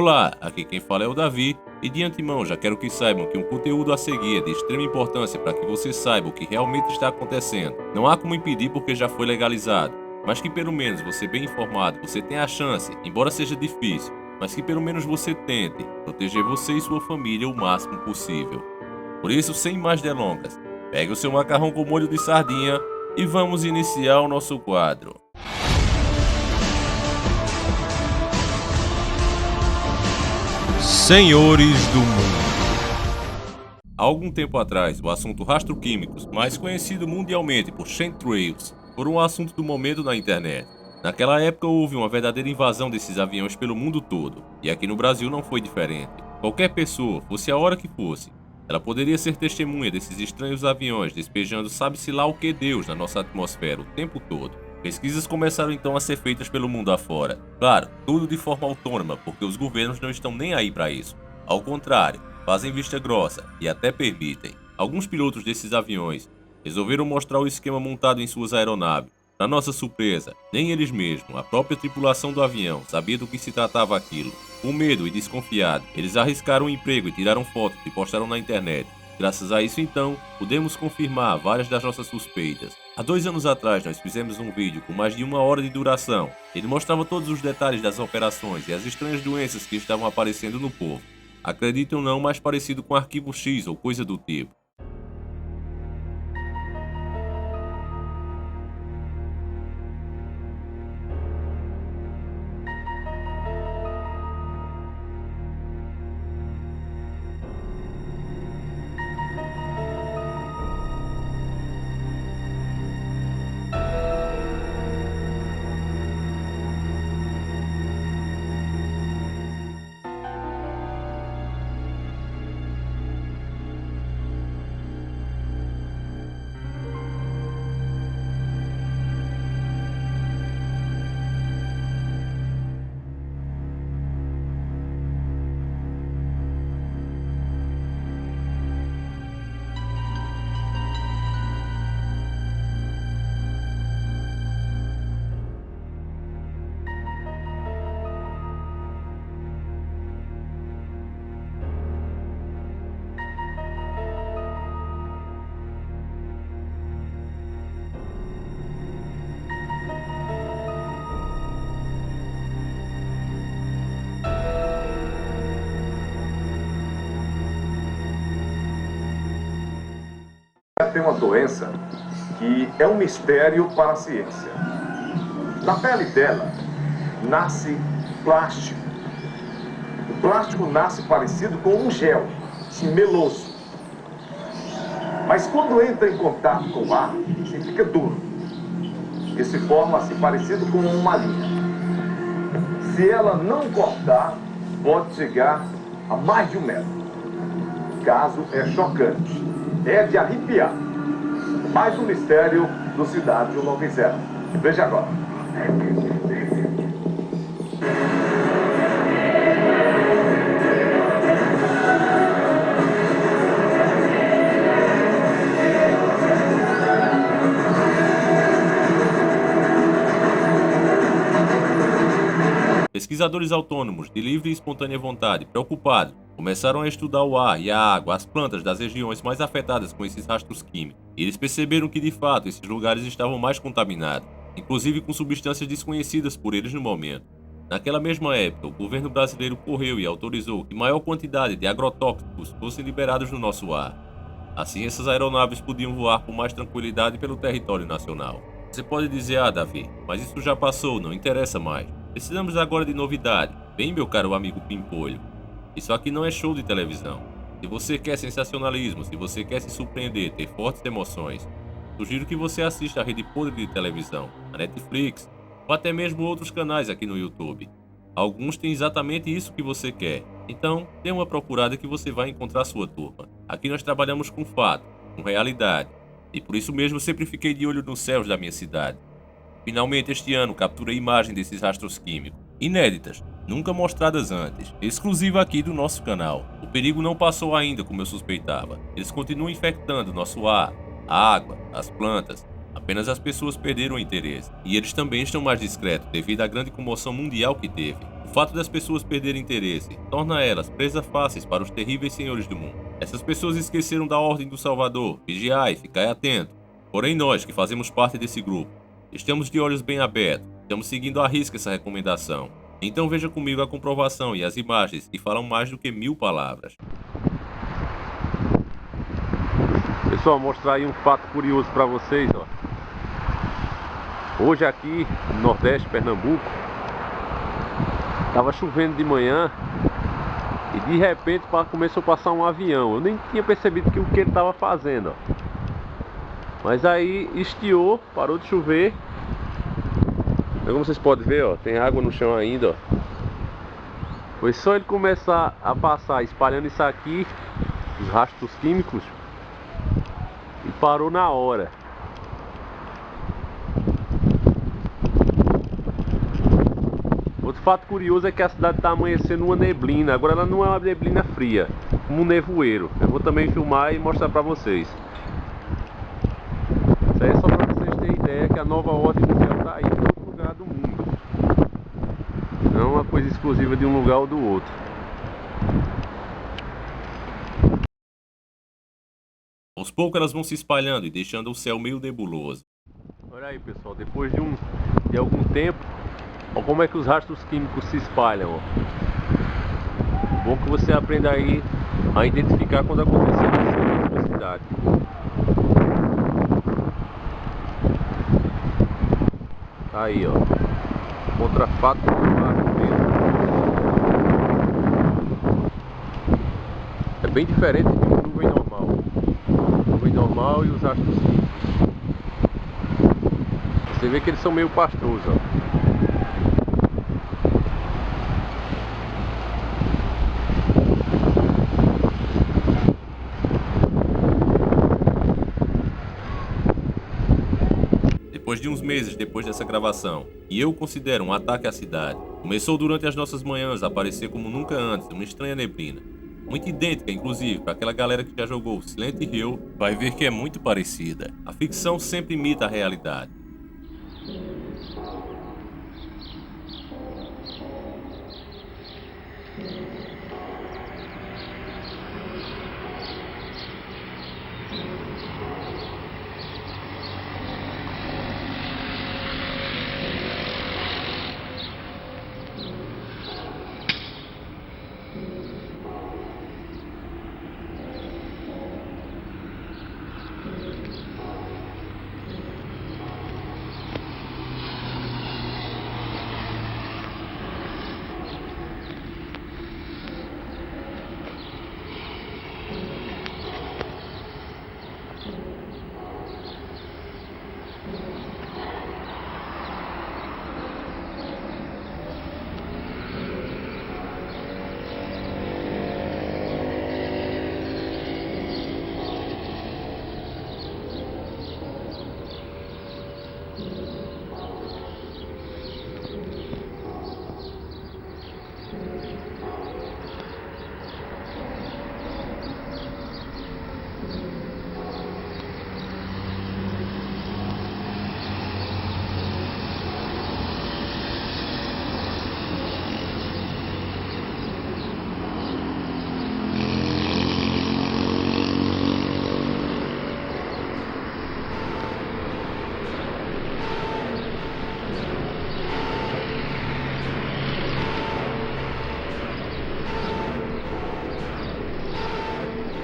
Olá, aqui quem fala é o Davi, e de antemão já quero que saibam que um conteúdo a seguir é de extrema importância para que você saiba o que realmente está acontecendo. Não há como impedir porque já foi legalizado, mas que pelo menos você bem informado, você tenha a chance, embora seja difícil, mas que pelo menos você tente proteger você e sua família o máximo possível. Por isso, sem mais delongas, pegue o seu macarrão com molho de sardinha e vamos iniciar o nosso quadro. Senhores do Mundo. Há algum tempo atrás, o assunto rastro químicos, mais conhecido mundialmente por chemtrails, foi um assunto do momento na internet. Naquela época houve uma verdadeira invasão desses aviões pelo mundo todo, e aqui no Brasil não foi diferente. Qualquer pessoa, fosse a hora que fosse, ela poderia ser testemunha desses estranhos aviões despejando sabe-se lá o que Deus na nossa atmosfera o tempo todo. Pesquisas começaram então a ser feitas pelo mundo afora. Claro, tudo de forma autônoma, porque os governos não estão nem aí para isso. Ao contrário, fazem vista grossa e até permitem. Alguns pilotos desses aviões resolveram mostrar o esquema montado em suas aeronaves. Para nossa surpresa, nem eles mesmos, a própria tripulação do avião, sabia do que se tratava aquilo. Com medo e desconfiado, eles arriscaram o emprego e tiraram fotos e postaram na internet. Graças a isso então, podemos confirmar várias das nossas suspeitas. Há 2 anos atrás nós fizemos um vídeo com mais de 1 hora de duração. Ele mostrava todos os detalhes das operações e as estranhas doenças que estavam aparecendo no povo. Acreditem ou não, mais parecido com Arquivo X ou coisa do tipo. Tem uma doença que é um mistério para a ciência. Na pele dela nasce plástico. O plástico nasce parecido com um gel, assim, meloso. Mas quando entra em contato com o ar, assim, fica duro. E se forma assim, parecido com uma linha. Se ela não cortar, pode chegar a mais de 1 metro. O caso é chocante. É de arrepiar. Mais um mistério do Cidade 190. Veja agora. Pesquisadores autônomos de livre e espontânea vontade, preocupados, começaram a estudar o ar e a água, as plantas das regiões mais afetadas com esses rastros químicos. E eles perceberam que de fato esses lugares estavam mais contaminados, inclusive com substâncias desconhecidas por eles no momento. Naquela mesma época, o governo brasileiro correu e autorizou que maior quantidade de agrotóxicos fossem liberados no nosso ar. Assim, essas aeronaves podiam voar com mais tranquilidade pelo território nacional. Você pode dizer, Davi, mas isso já passou, não interessa mais. Precisamos agora de novidade. Bem, meu caro amigo Pimpolho, isso aqui não é show de televisão. Se você quer sensacionalismo, se você quer se surpreender, ter fortes emoções, sugiro que você assista a rede podre de televisão, a Netflix, ou até mesmo outros canais aqui no YouTube. Alguns têm exatamente isso que você quer, então dê uma procurada que você vai encontrar sua turma. Aqui nós trabalhamos com fato, com realidade, e por isso mesmo sempre fiquei de olho nos céus da minha cidade. Finalmente este ano capturei imagem desses rastros químicos, inéditas, nunca mostradas antes, exclusiva aqui do nosso canal. O perigo não passou ainda como eu suspeitava. Eles continuam infectando nosso ar, a água, as plantas. Apenas as pessoas perderam o interesse. E eles também estão mais discretos devido à grande comoção mundial que teve. O fato das pessoas perderem interesse torna elas presas fáceis para os terríveis senhores do mundo. Essas pessoas esqueceram da ordem do Salvador, vigiai, ficai atento. Porém nós, que fazemos parte desse grupo, estamos de olhos bem abertos, estamos seguindo à risca essa recomendação. Então veja comigo a comprovação e as imagens que falam mais do que 1000 palavras. Pessoal, mostrar aí um fato curioso para vocês, ó. Hoje aqui no Nordeste, Pernambuco, tava chovendo de manhã e de repente começou a passar um avião. Eu nem tinha percebido o que ele tava fazendo, ó. Mas aí estiou, parou de chover. Como vocês podem ver, ó, tem água no chão ainda, ó. Foi só ele começar a passar espalhando isso aqui, os rastros químicos, e parou na hora. Outro fato curioso é que a cidade está amanhecendo uma neblina. Agora ela não é uma neblina fria, como um nevoeiro. Eu vou também filmar e mostrar para vocês. Isso aí é só para vocês terem ideia que a nova ordem mundial está aí em todo lugar do mundo. Não é uma coisa exclusiva de um lugar ou do outro. Aos poucos elas vão se espalhando e deixando o céu meio nebuloso. Olha aí, pessoal, depois de algum tempo, olha como é que os rastros químicos se espalham, ó. Bom que você aprenda aí a identificar quando acontecer isso na sua cidade. Tá aí, ó. Contra fato mesmo. É bem diferente de uma nuvem normal. Nuvem normal e os rastros químicos. Você vê que eles são meio pastosos, ó. Depois de uns meses depois dessa gravação, e eu considero um ataque à cidade, começou durante as nossas manhãs a aparecer como nunca antes uma estranha neblina. Muito idêntica, inclusive, para aquela galera que já jogou Silent Hill, vai ver que é muito parecida. A ficção sempre imita a realidade.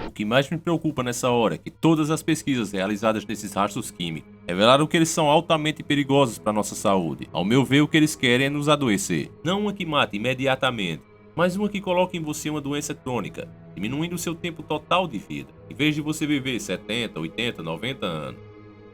O que mais me preocupa nessa hora é que todas as pesquisas realizadas nesses rastros químicos revelaram que eles são altamente perigosos para nossa saúde. Ao meu ver, o que eles querem é nos adoecer. Não uma que mate imediatamente, mas uma que coloque em você uma doença crônica, diminuindo o seu tempo total de vida. Em vez de você viver 70, 80, 90 anos,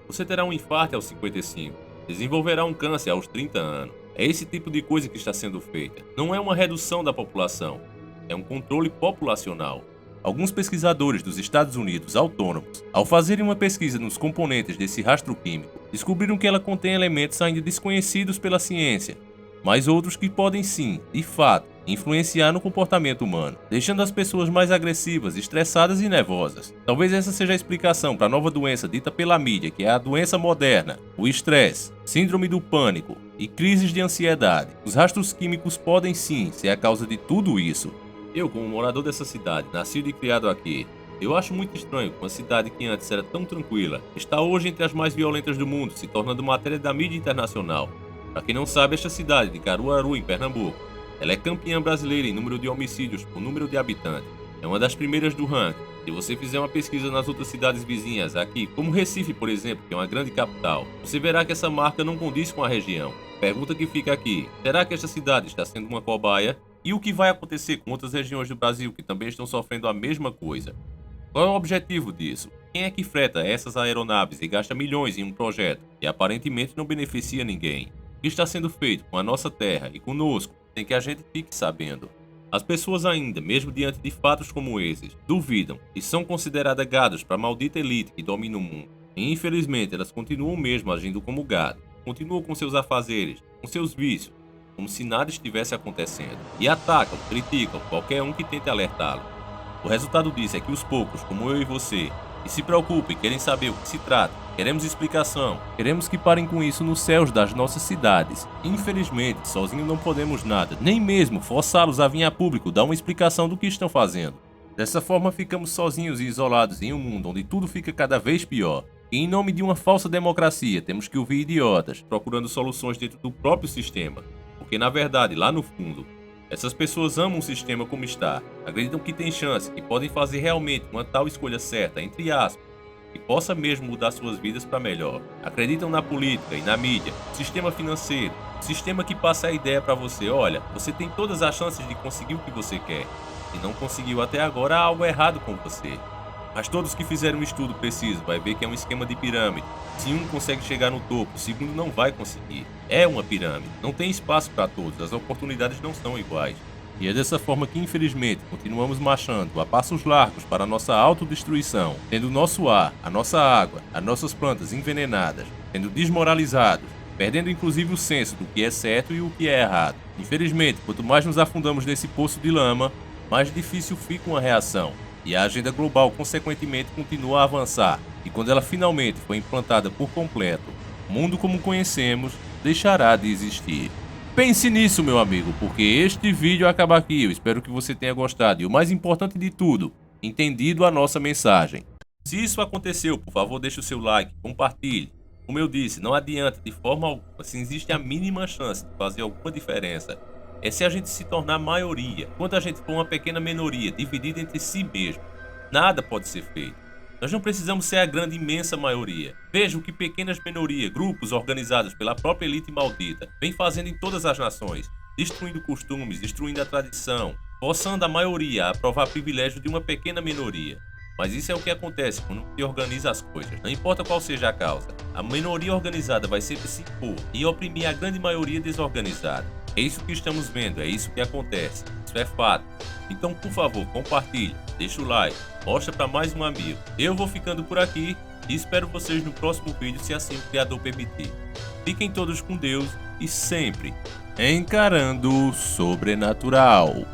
você terá um infarto aos 55, desenvolverá um câncer aos 30 anos. É esse tipo de coisa que está sendo feita. Não é uma redução da população, é um controle populacional. Alguns pesquisadores dos Estados Unidos autônomos, ao fazerem uma pesquisa nos componentes desse rastro químico, descobriram que ela contém elementos ainda desconhecidos pela ciência, mas outros que podem sim, de fato, e influenciar no comportamento humano, deixando as pessoas mais agressivas, estressadas e nervosas. Talvez essa seja a explicação para a nova doença dita pela mídia, que é a doença moderna, o estresse, síndrome do pânico e crises de ansiedade. Os rastros químicos podem sim ser a causa de tudo isso. Eu, como morador dessa cidade, nascido e criado aqui, eu acho muito estranho que uma cidade que antes era tão tranquila está hoje entre as mais violentas do mundo, se tornando matéria da mídia internacional. Para quem não sabe, esta cidade de Caruaru, em Pernambuco, ela é campeã brasileira em número de homicídios por número de habitantes. É uma das primeiras do ranking. Se você fizer uma pesquisa nas outras cidades vizinhas aqui, como Recife, por exemplo, que é uma grande capital, você verá que essa marca não condiz com a região. Pergunta que fica aqui: será que esta cidade está sendo uma cobaia? E o que vai acontecer com outras regiões do Brasil que também estão sofrendo a mesma coisa? Qual é o objetivo disso? Quem é que freta essas aeronaves e gasta milhões em um projeto que aparentemente não beneficia ninguém? O que está sendo feito com a nossa terra e conosco sem que a gente fique sabendo? As pessoas ainda, mesmo diante de fatos como esses, duvidam e são consideradas gados para a maldita elite que domina o mundo. E infelizmente elas continuam mesmo agindo como gado, continuam com seus afazeres, com seus vícios, como se nada estivesse acontecendo, e atacam, criticam qualquer um que tente alertá-lo. O resultado disso é que os poucos, como eu e você, que se preocupam e querem saber o que se trata, queremos explicação, queremos que parem com isso nos céus das nossas cidades. Infelizmente, sozinhos não podemos nada, nem mesmo forçá-los a vir a público dar uma explicação do que estão fazendo. Dessa forma ficamos sozinhos e isolados em um mundo onde tudo fica cada vez pior. E em nome de uma falsa democracia, temos que ouvir idiotas procurando soluções dentro do próprio sistema. Porque na verdade, lá no fundo, essas pessoas amam o sistema como está, acreditam que tem chance, que podem fazer realmente uma tal escolha certa, entre aspas, que possa mesmo mudar suas vidas para melhor. Acreditam na política e na mídia, no sistema financeiro, no sistema que passa a ideia para você: olha, você tem todas as chances de conseguir o que você quer. Se não conseguiu até agora, há algo errado com você. Mas todos que fizeram um estudo preciso vai ver que é um esquema de pirâmide. Se um consegue chegar no topo, o segundo não vai conseguir. É uma pirâmide, não tem espaço para todos, as oportunidades não são iguais. E é dessa forma que infelizmente continuamos marchando a passos largos para a nossa autodestruição, tendo o nosso ar, a nossa água, as nossas plantas envenenadas, sendo desmoralizados, perdendo inclusive o senso do que é certo e o que é errado. Infelizmente, quanto mais nos afundamos nesse poço de lama, mais difícil fica uma reação. E a agenda global, consequentemente, continua a avançar. E quando ela finalmente for implantada por completo, o mundo como conhecemos deixará de existir. Pense nisso, meu amigo, porque este vídeo acaba aqui. Eu espero que você tenha gostado. E o mais importante de tudo, entendido a nossa mensagem. Se isso aconteceu, por favor, deixe o seu like, compartilhe. Como eu disse, não adianta de forma alguma, se existe a mínima chance de fazer alguma diferença, é se a gente se tornar maioria. Quando a gente for uma pequena minoria, dividida entre si mesmo, nada pode ser feito. Nós não precisamos ser a grande imensa maioria. Veja o que pequenas minorias, grupos organizados pela própria elite maldita, vem fazendo em todas as nações, destruindo costumes, destruindo a tradição, forçando a maioria a aprovar privilégio de uma pequena minoria. Mas isso é o que acontece quando se organiza as coisas, não importa qual seja a causa. A minoria organizada vai sempre se impor e oprimir a grande maioria desorganizada. É isso que estamos vendo, é isso que acontece, isso é fato. Então, por favor, compartilhe, deixa o like, mostra para mais um amigo. Eu vou ficando por aqui e espero vocês no próximo vídeo, se assim o Criador permitir. Fiquem todos com Deus e sempre encarando o sobrenatural.